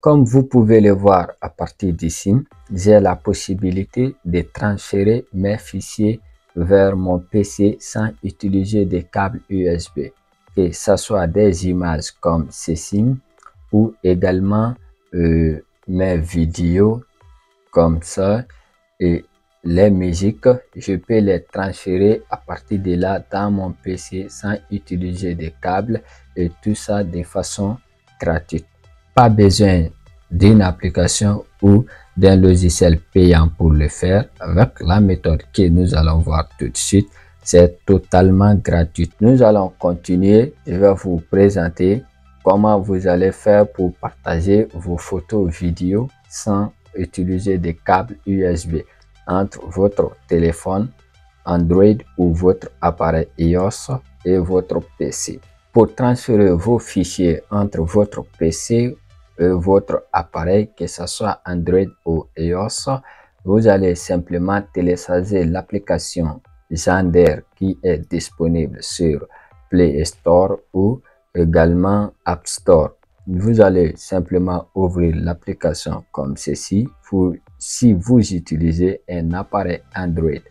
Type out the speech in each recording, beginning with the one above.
Comme vous pouvez le voir à partir d'ici, j'ai la possibilité de transférer mes fichiers vers mon PC sans utiliser des câbles USB, que ce soit des images comme ceci ou également mes vidéos comme ça et les musiques, je peux les transférer à partir de là dans mon PC sans utiliser des câbles et tout ça de façon gratuite. Pas besoin d'une application ou d'un logiciel payant pour le faire. Avec la méthode que nous allons voir tout de suite, c'est totalement gratuit. Nous allons continuer. Je vais vous présenter comment vous allez faire pour partager vos photos vidéo sans utiliser des câbles USB entre votre téléphone Android ou votre appareil iOS et votre PC. Pour transférer vos fichiers entre votre PC et votre appareil, que ce soit Android ou iOS, vous allez simplement télécharger l'application Xander qui est disponible sur Play Store ou également App Store. Vous allez simplement ouvrir l'application comme ceci. Si vous utilisez un appareil Android,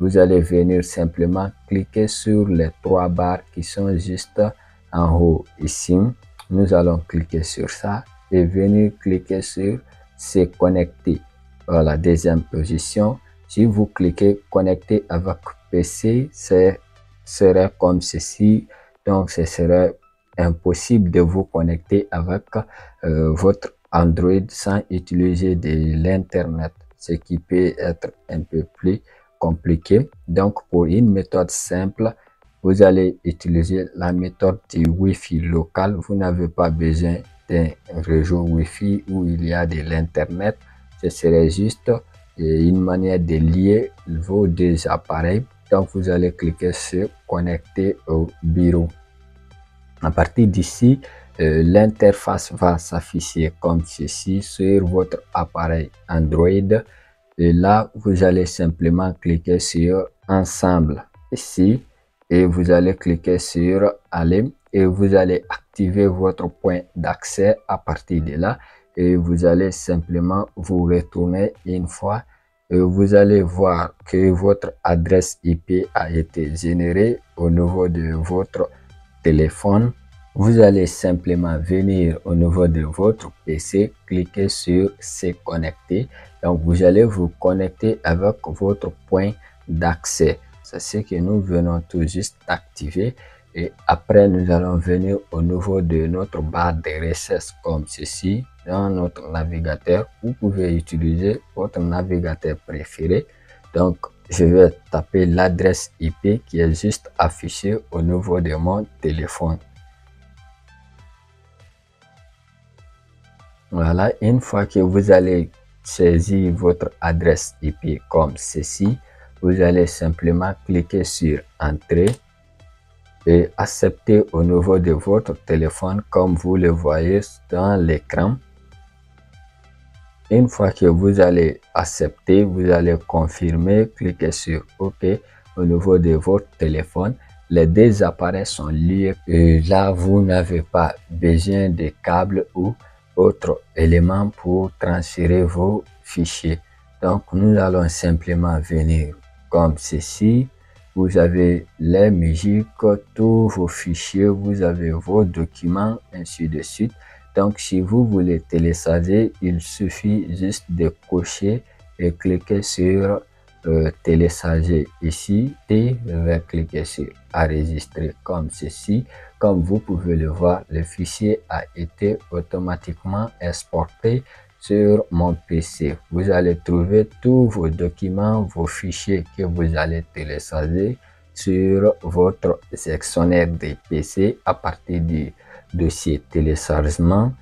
vous allez venir simplement cliquer sur les trois barres qui sont juste en haut ici. Nous allons cliquer sur ça et venir cliquer sur se connecter. Voilà, deuxième position. Si vous cliquez connecter avec PC, ce serait comme ceci. Donc, ce serait impossible de vous connecter avec votre Android sans utiliser de l'internet, ce qui peut être un peu plus compliqué. Donc pour une méthode simple, vous allez utiliser la méthode du Wi-Fi local. Vous n'avez pas besoin d'un réseau Wi-Fi où il y a de l'internet. Ce serait juste une manière de lier vos deux appareils. Donc vous allez cliquer sur connecter au bureau. À partir d'ici, l'interface va s'afficher comme ceci sur votre appareil Android. Et là, vous allez simplement cliquer sur Ensemble ici et vous allez cliquer sur Aller et vous allez activer votre point d'accès à partir de là et vous allez simplement vous retourner une fois et vous allez voir que votre adresse IP a été générée au niveau de votre téléphone. Vous allez simplement venir au niveau de votre PC, cliquer sur se connecter. Donc, vous allez vous connecter avec votre point d'accès. C'est ce que nous venons tout juste d'activer. Et après, nous allons venir au niveau de notre barre de recherche comme ceci. Dans notre navigateur, vous pouvez utiliser votre navigateur préféré. Donc, je vais taper l'adresse IP qui est juste affichée au niveau de mon téléphone. Voilà, une fois que vous allez saisir votre adresse IP comme ceci, vous allez simplement cliquer sur Entrée et accepter au niveau de votre téléphone comme vous le voyez dans l'écran. Une fois que vous allez accepter, vous allez confirmer, cliquer sur OK au niveau de votre téléphone. Les deux appareils sont liés et là, vous n'avez pas besoin de câbles ou autres éléments pour transférer vos fichiers. Donc, nous allons simplement venir comme ceci. Vous avez les musiques, tous vos fichiers, vous avez vos documents, ainsi de suite. Donc, si vous voulez télécharger, il suffit juste de cocher et cliquer sur télécharger ici et je vais cliquer sur enregistrer comme ceci. Comme vous pouvez le voir, le fichier a été automatiquement exporté sur mon PC. Vous allez trouver tous vos documents, vos fichiers que vous allez télécharger sur votre sectionnaire de PC à partir du dossier téléchargement.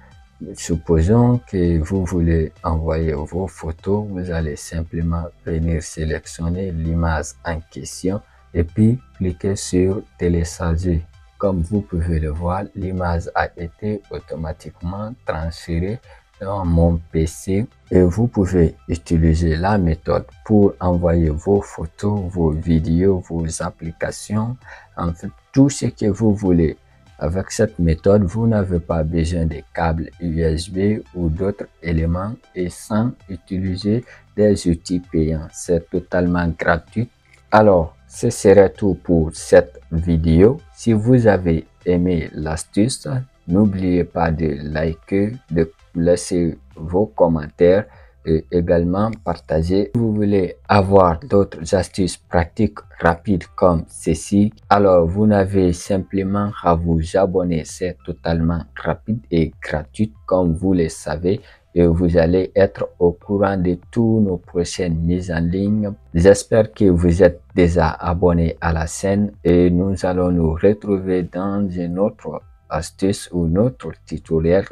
Supposons que vous voulez envoyer vos photos, vous allez simplement venir sélectionner l'image en question et puis cliquer sur télécharger. Comme vous pouvez le voir, l'image a été automatiquement transférée dans mon PC et vous pouvez utiliser la méthode pour envoyer vos photos, vos vidéos, vos applications, en fait tout ce que vous voulez Avec cette méthode, vous n'avez pas besoin de câbles USB ou d'autres éléments et sans utiliser des outils payants. C'est totalement gratuit. Alors, ce serait tout pour cette vidéo. Si vous avez aimé l'astuce, n'oubliez pas de liker, de laisser vos commentaires et également partager. Si vous voulez avoir d'autres astuces pratiques rapides comme ceci, alors vous n'avez simplement à vous abonner. C'est totalement rapide et gratuit comme vous le savez, et vous allez être au courant de toutes nos prochaines mises en ligne. J'espère que vous êtes déjà abonné à la chaîne et nous allons nous retrouver dans une autre astuce ou notre tutoriel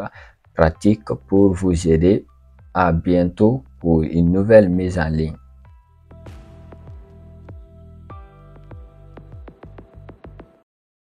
pratique pour vous aider. À bientôt pour une nouvelle mise en ligne.